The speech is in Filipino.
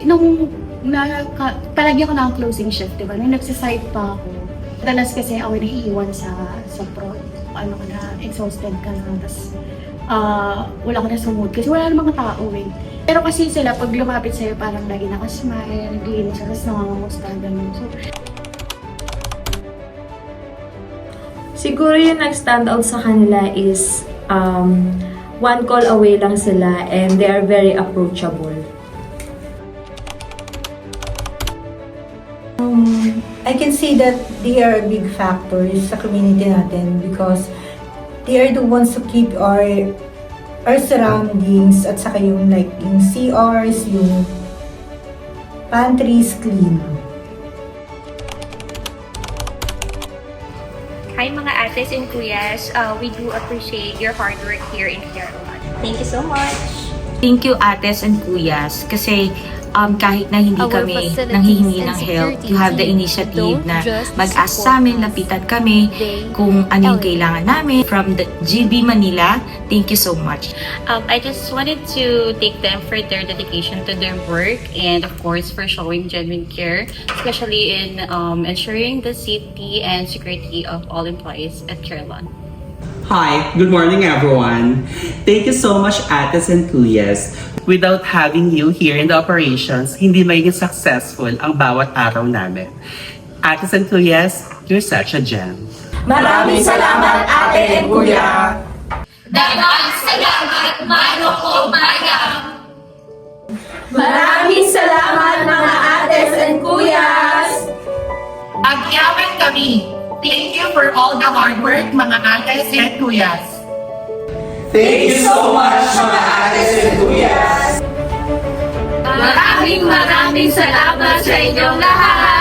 nung palagi ako ng closing shift, diba? Nung nagsisite pa ako, dalas kasi ako nahihiwan sa prod. Ano ka na, exhausted ka na, tapos wala ka na sa mood kasi wala namang tao eh. Pero kasi sila, pag lumapit sa'yo, parang lagi nakasmile, naglinis, tapos nangangamusta, gano'n. So, siguro yung nag-stand out sa kanila is one call away lang sila and they are very approachable. I can see that they are a big factor sa community natin because they are the ones who keep our surroundings at saka yung like yung CRs, yung pantries clean. Hi mga ates and kuyas, we do appreciate your hard work here in Carolan. Thank you so much. Thank you, ates and kuyas, kasi kahit na hindi Our kami facilities nanghihingi and ng help, security you have the team initiative don't na just mag-ask support sa amin, us. lapitan kami They kung ano yung elevate. kailangan namin. From the GB Manila, thank you so much. I just wanted to thank them for their dedication to their work and of course for showing genuine care, especially in ensuring the safety and security of all employees at Carolan. Hi, good morning everyone. Thank you so much Ates and Kuyas. Without having you here in the operations, hindi magiging successful ang bawat araw namin. Ates and Kuyas, you're such a gem. Maraming salamat, ate and kuya. Dagang salamat, Mano ko Mayam! Maraming salamat, mga ates and kuyas. Agyaman kami! Thank you for all the hard work, mga ates and kuyas! Thank you so much, mga ates and kuyas! Maraming salamat sa inyong lahat!